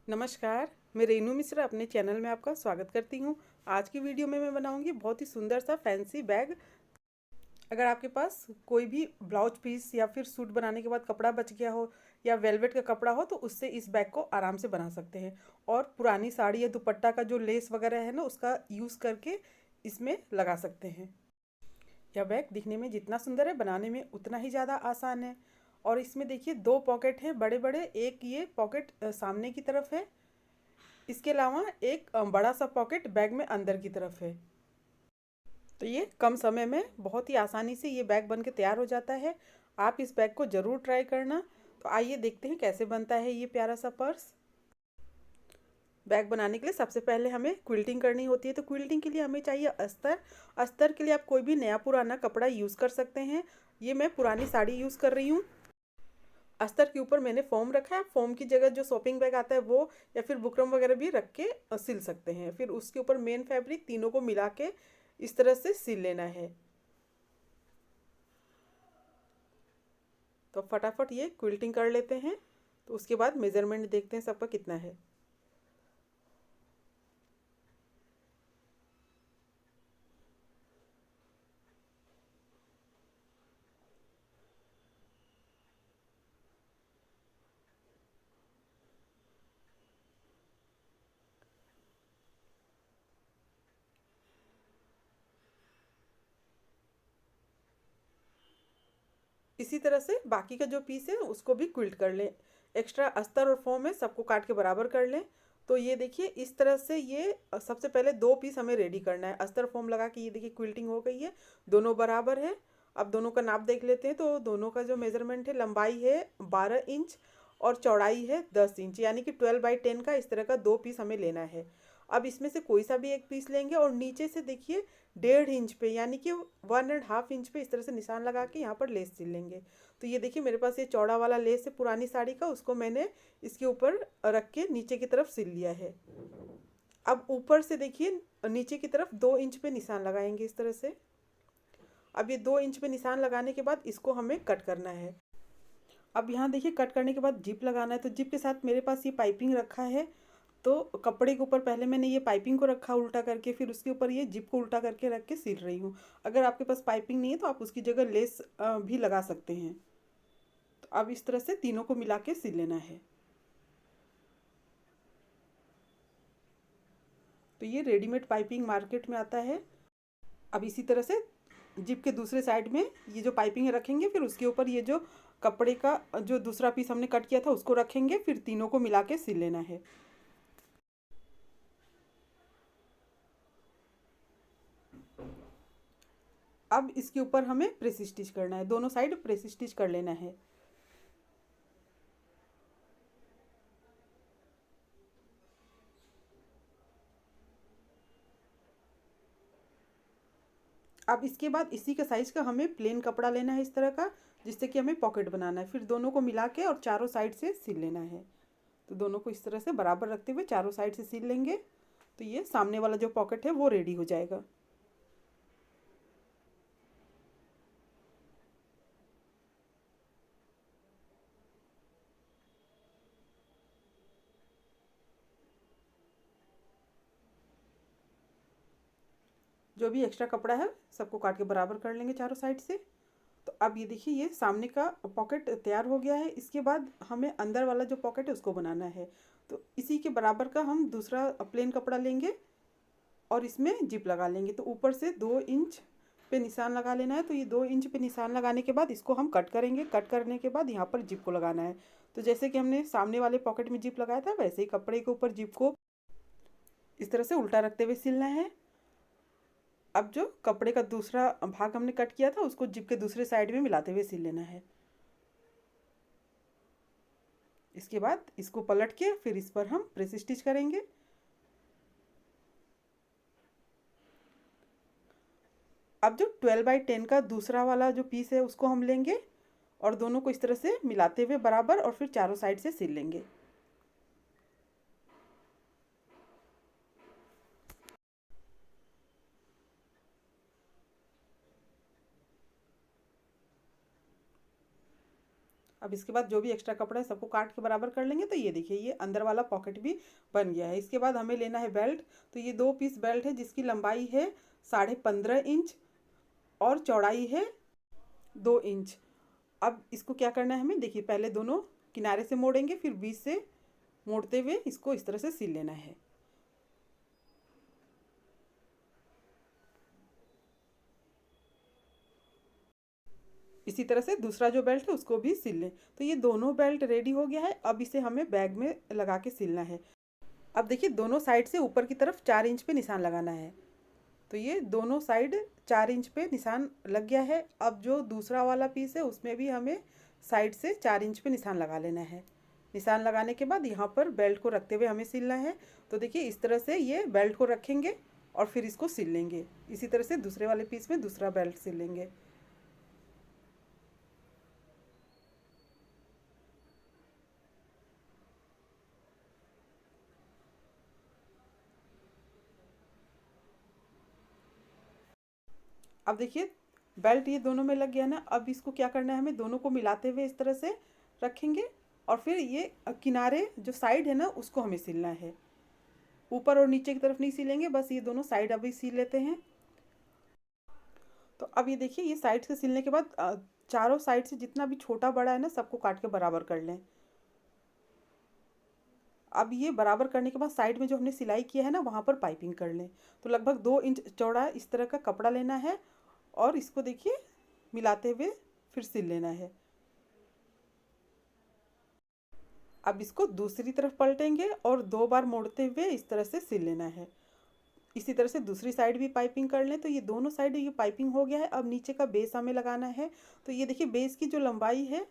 नमस्कार, मैं रेनू मिश्रा अपने चैनल में आपका स्वागत करती हूँ। आज की वीडियो में मैं बनाऊँगी बहुत ही सुंदर सा फैंसी बैग। अगर आपके पास कोई भी ब्लाउज पीस या फिर सूट बनाने के बाद कपड़ा बच गया हो या वेलवेट का कपड़ा हो तो उससे इस बैग को आराम से बना सकते हैं। और पुरानी साड़ी या दुपट्टा का जो लेस वगैरह है ना, उसका यूज़ करके इसमें लगा सकते हैं। यह बैग दिखने में जितना सुंदर है, बनाने में उतना ही ज़्यादा आसान है। और इसमें देखिए दो पॉकेट हैं बड़े बड़े, एक ये पॉकेट सामने की तरफ है, इसके अलावा एक बड़ा सा पॉकेट बैग में अंदर की तरफ है। तो ये कम समय में बहुत ही आसानी से ये बैग बन के तैयार हो जाता है। आप इस बैग को ज़रूर ट्राई करना। तो आइए देखते हैं कैसे बनता है ये प्यारा सा पर्स। बैग बनाने के लिए सबसे पहले हमें क्विल्टिंग करनी होती है। तो क्विल्टिंग के लिए हमें चाहिए अस्तर। अस्तर के लिए आप कोई भी नया पुराना कपड़ा यूज़ कर सकते हैं। ये मैं पुरानी साड़ी यूज़ कर रही हूँ। अस्तर के ऊपर मैंने फोम रखा है। फोम की जगह जो शॉपिंग बैग आता है वो या फिर बुकरम वगैरह भी रख के सिल सकते हैं। फिर उसके ऊपर मेन फैब्रिक तीनों को मिला के इस तरह से सिल लेना है। तो फटाफट ये क्विल्टिंग कर लेते हैं। तो उसके बाद मेज़रमेंट देखते हैं सबका कितना है। इसी तरह से बाकी का जो पीस है उसको भी क्विल्ट कर लें। एक्स्ट्रा अस्तर और फोम है, सबको काट के बराबर कर लें। तो ये देखिए इस तरह से ये सबसे पहले दो पीस हमें रेडी करना है। अस्तर फोम लगा के ये देखिए क्विल्टिंग हो गई है, दोनों बराबर है। अब दोनों का नाप देख लेते हैं। तो दोनों का जो मेज़रमेंट है, लंबाई है 12 इंच और चौड़ाई है 10 इंच, यानी कि 12/10 का इस तरह का दो पीस हमें लेना है। अब इसमें से कोई सा भी एक पीस लेंगे और नीचे से देखिए 1.5 इंच पे, यानी कि 1.5 इंच पे इस तरह से निशान लगा के यहाँ पर लेस सिल लेंगे। तो ये देखिए मेरे पास ये चौड़ा वाला लेस है पुरानी साड़ी का, उसको मैंने इसके ऊपर रख के नीचे की तरफ सिल लिया है। अब ऊपर से देखिए नीचे की तरफ 2 इंच पे निशान लगाएंगे इस तरह से। अब ये 2 इंच पे निशान लगाने के बाद इसको हमें कट करना है। अब यहाँ देखिए कट करने के बाद जिप लगाना है। तो जिप के साथ मेरे पास ये पाइपिंग रखा है। तो कपड़े के ऊपर पहले मैंने ये पाइपिंग को रखा उल्टा करके, फिर उसके ऊपर ये जिप को उल्टा करके रख के सिल रही हूँ। अगर आपके पास पाइपिंग नहीं है तो आप उसकी जगह लेस भी लगा सकते हैं। तो अब इस तरह से तीनों को मिला के सिल लेना है। तो ये रेडीमेड पाइपिंग मार्केट में आता है। अब इसी तरह से जिप के दूसरे साइड में ये जो पाइपिंग रखेंगे, फिर उसके ऊपर ये जो कपड़े का जो दूसरा पीस हमने कट किया था उसको रखेंगे, फिर तीनों को मिला के सिल लेना है। अब इसके ऊपर हमें प्रेस स्टिच करना है, दोनों साइड प्रेस स्टिच कर लेना है। अब इसके बाद इसी का साइज का हमें प्लेन कपड़ा लेना है इस तरह का, जिससे कि हमें पॉकेट बनाना है। फिर दोनों को मिला के और चारों साइड से सिल लेना है। तो दोनों को इस तरह से बराबर रखते हुए चारों साइड से सिल लेंगे। तो ये सामने वाला जो पॉकेट है वो रेडी हो जाएगा। जो भी एक्स्ट्रा कपड़ा है सबको काट के बराबर कर लेंगे चारों साइड से। तो अब ये देखिए ये सामने का पॉकेट तैयार हो गया है। इसके बाद हमें अंदर वाला जो पॉकेट है उसको बनाना है। तो इसी के बराबर का हम दूसरा प्लेन कपड़ा लेंगे और इसमें जिप लगा लेंगे। तो ऊपर से 2 इंच पे निशान लगा लेना है। तो ये 2 इंच पे निशान लगाने के बाद इसको हम कट करेंगे। कट करने के बाद यहाँ पर जिप को लगाना है। तो जैसे कि हमने सामने वाले पॉकेट में जिप लगाया था, वैसे ही कपड़े के ऊपर जिप को इस तरह से उल्टा रखते हुए सिलना है। अब जो कपड़े का दूसरा भाग हमने कट किया था उसको जिप के दूसरे साइड में मिलाते हुए सिल लेना है। इसके बाद इसको पलट के फिर इस पर हम प्रेस स्टिच करेंगे। अब जो 12/10 का दूसरा वाला जो पीस है उसको हम लेंगे और दोनों को इस तरह से मिलाते हुए बराबर और फिर चारों साइड से सिल लेंगे। अब इसके बाद जो भी एक्स्ट्रा कपड़ा है सबको काट के बराबर कर लेंगे। तो ये देखिए ये अंदर वाला पॉकेट भी बन गया है। इसके बाद हमें लेना है बेल्ट। तो ये 2 पीस बेल्ट है जिसकी लंबाई है 15.5 इंच और चौड़ाई है 2 इंच। अब इसको क्या करना है हमें, देखिए पहले दोनों किनारे से मोड़ेंगे, फिर बीच से मोड़ते हुए इसको इस तरह से सिल लेना है। इसी तरह से दूसरा जो बेल्ट है उसको भी सिल लें। तो ये दोनों बेल्ट रेडी हो गया है। अब इसे हमें बैग में लगा के सिलना है। अब देखिए दोनों साइड से ऊपर की तरफ 4 इंच पे निशान लगाना है। तो ये दोनों साइड 4 इंच पे निशान लग गया है। अब जो दूसरा वाला पीस है उसमें भी हमें साइड से 4 इंच पे निशान लगा लेना है। निशान लगाने के बाद यहाँ पर बेल्ट को रखते हुए हमें सिलना है। तो देखिए इस तरह से ये बेल्ट को रखेंगे और फिर इसको सिल लेंगे। इसी तरह से दूसरे वाले पीस में दूसरा बेल्ट सिल लेंगे। अब देखिए बेल्ट ये दोनों में लग गया ना। अब इसको क्या करना है, हमें दोनों को मिलाते हुए इस तरह से रखेंगे और फिर ये किनारे जो साइड है ना उसको हमें सिलना है। ऊपर और नीचे की तरफ नहीं सिलेंगे, बस ये दोनों साइड अभी सिल लेते हैं। तो अब ये देखिए ये साइड से सिलने के बाद चारों साइड से जितना भी छोटा बड़ा है ना सबको काट के बराबर कर लें। अब ये बराबर करने के बाद साइड में जो हमने सिलाई किया है ना वहाँ पर पाइपिंग कर लें। तो लगभग 2 इंच चौड़ा इस तरह का कपड़ा लेना है और इसको देखिए मिलाते हुए फिर सिल लेना है। अब इसको दूसरी तरफ पलटेंगे और 2 बार मोड़ते हुए इस तरह से सिल लेना है। इसी तरह से दूसरी साइड भी पाइपिंग कर लें। तो ये दोनों साइड ये पाइपिंग हो गया है। अब नीचे का बेस हमें लगाना है। तो ये देखिए बेस की जो लंबाई है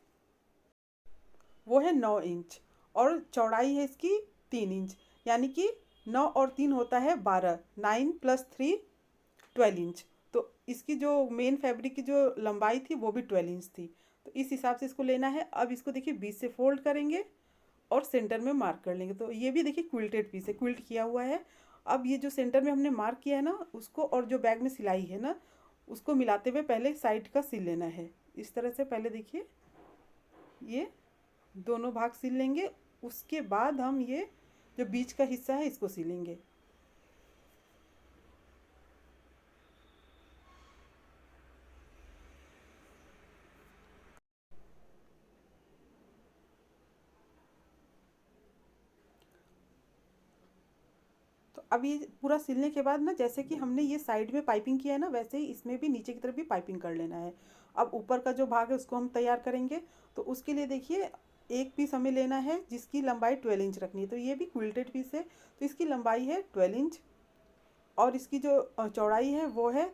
वो है 9 इंच और चौड़ाई है इसकी 3 इंच, यानी कि 9 और 3 होता है 12, 9 + 3 12 इंच। तो इसकी जो मेन फैब्रिक की जो लंबाई थी वो भी 12 इंच थी। तो इस हिसाब से इसको लेना है। अब इसको देखिए बीच से फोल्ड करेंगे और सेंटर में मार्क कर लेंगे। तो ये भी देखिए क्विल्टेड पीस है, क्विल्ट किया हुआ है। अब ये जो सेंटर में हमने मार्क किया है ना उसको और जो बैग में सिलाई है ना उसको मिलाते हुए पहले साइड का सिल लेना है। इस तरह से पहले देखिए ये दोनों भाग सिल लेंगे। उसके बाद हम ये जो बीच का हिस्सा है इसको सिलेंगे। तो अब ये पूरा सिलने के बाद ना जैसे कि हमने ये साइड में पाइपिंग किया है ना वैसे ही इसमें भी नीचे की तरफ भी पाइपिंग कर लेना है। अब ऊपर का जो भाग है उसको हम तैयार करेंगे। तो उसके लिए देखिए एक पीस हमें लेना है जिसकी लंबाई 12 इंच रखनी है। तो ये भी क्विल्टेड पीस है। तो इसकी लंबाई है 12 इंच और इसकी जो चौड़ाई है वो है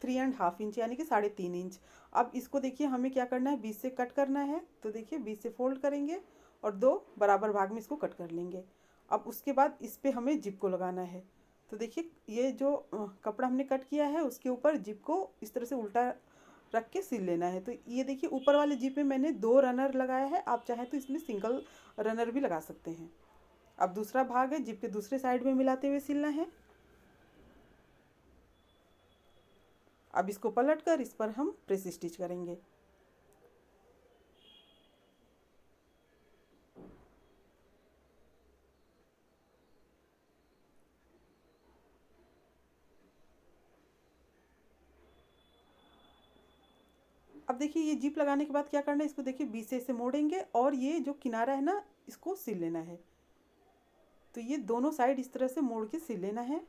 3.5 इंच, यानी कि 3.5 इंच। अब इसको देखिए हमें क्या करना है, बीच से कट करना है। तो देखिए बीच से फोल्ड करेंगे और 2 बराबर भाग में इसको कट कर लेंगे। अब उसके बाद इस पर हमें जिप को लगाना है। तो देखिए ये जो कपड़ा हमने कट किया है उसके ऊपर जिप को इस तरह से उल्टा रख के सिल लेना है। तो ये देखिए ऊपर वाले जिप में मैंने 2 रनर लगाया है। आप चाहें तो इसमें सिंगल रनर भी लगा सकते हैं। अब दूसरा भाग है जिप के दूसरे साइड में मिलाते हुए सिलना है। अब इसको पलट कर इस पर हम प्रेस स्टिच करेंगे। अब देखिए ये जिप लगाने के बाद क्या करना है, इसको देखिए बीच से इसे मोड़ेंगे और ये जो किनारा है ना इसको सिल लेना है। तो ये दोनों साइड इस तरह से मोड़ के सिल लेना है।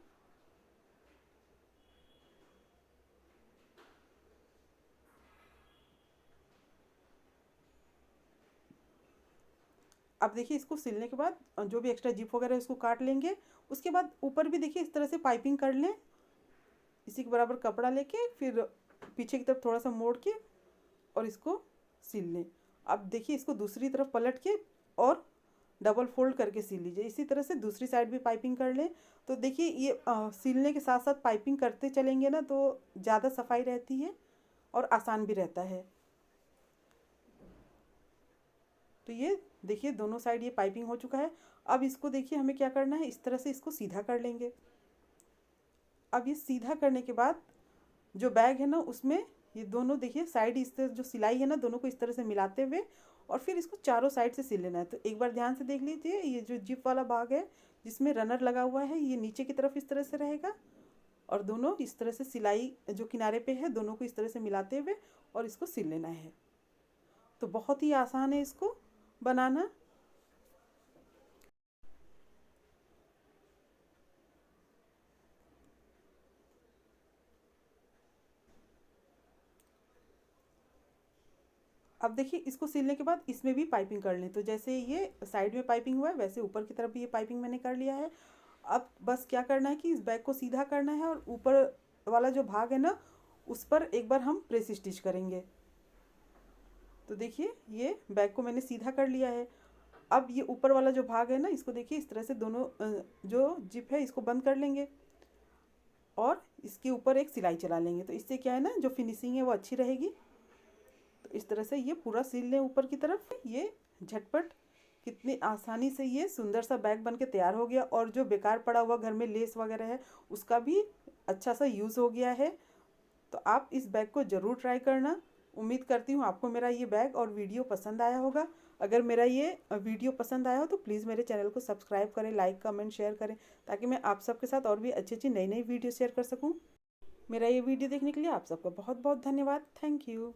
अब देखिए इसको सिलने के बाद जो भी एक्स्ट्रा जिप वगैरह है उसको काट लेंगे। उसके बाद ऊपर भी देखिए इस तरह से पाइपिंग कर लें। इसी के बराबर कपड़ा लेके फिर पीछे की तरफ थोड़ा सा मोड़ के और इसको सिल लें। अब देखिए इसको दूसरी तरफ पलट के और डबल फोल्ड करके सिल लीजिए। इसी तरह से दूसरी साइड भी पाइपिंग कर लें। तो देखिए ये सिलने के साथ साथ पाइपिंग करते चलेंगे ना तो ज़्यादा सफाई रहती है और आसान भी रहता है। तो ये देखिए दोनों साइड ये पाइपिंग हो चुका है। अब इसको देखिए हमें क्या करना है, इस तरह से इसको सीधा कर लेंगे। अब ये सीधा करने के बाद जो बैग है ना उसमें ये दोनों देखिए साइड इस तरह जो सिलाई है ना दोनों को इस तरह से मिलाते हुए और फिर इसको चारों साइड से सिल लेना है। तो एक बार ध्यान से देख लीजिए, ये जो जिप वाला भाग है जिसमें रनर लगा हुआ है, ये नीचे की तरफ इस तरह से रहेगा और दोनों इस तरह से सिलाई जो किनारे पे है दोनों को इस तरह से मिलाते हुए और इसको सिल लेना है। तो बहुत ही आसान है इसको बनाना। अब देखिए इसको सिलने के बाद इसमें भी पाइपिंग कर लें। तो जैसे ये साइड में पाइपिंग हुआ है वैसे ऊपर की तरफ भी ये पाइपिंग मैंने कर लिया है। अब बस क्या करना है कि इस बैग को सीधा करना है और ऊपर वाला जो भाग है ना उस पर एक बार हम प्रेस स्टिच करेंगे। तो देखिए ये बैग को मैंने सीधा कर लिया है। अब ये ऊपर वाला जो भाग है ना इसको देखिए इस तरह से दोनों जो जिप है इसको बंद कर लेंगे और इसके ऊपर एक सिलाई चला लेंगे। तो इससे क्या है ना जो फिनिशिंग है वो अच्छी रहेगी। तो इस तरह से ये पूरा सिल लें ऊपर की तरफ। ये झटपट कितनी आसानी से ये सुंदर सा बैग बन के तैयार हो गया और जो बेकार पड़ा हुआ घर में लेस वगैरह है उसका भी अच्छा सा यूज़ हो गया है। तो आप इस बैग को ज़रूर ट्राई करना। उम्मीद करती हूँ आपको मेरा ये बैग और वीडियो पसंद आया होगा। अगर मेरा ये वीडियो पसंद आया हो तो प्लीज़ मेरे चैनल को सब्सक्राइब करें, लाइक कमेंट शेयर करें ताकि मैं आप सबके साथ और भी अच्छी अच्छी नई नई वीडियो शेयर कर सकूँ। मेरा ये वीडियो देखने के लिए आप सबका बहुत बहुत धन्यवाद। Thank you.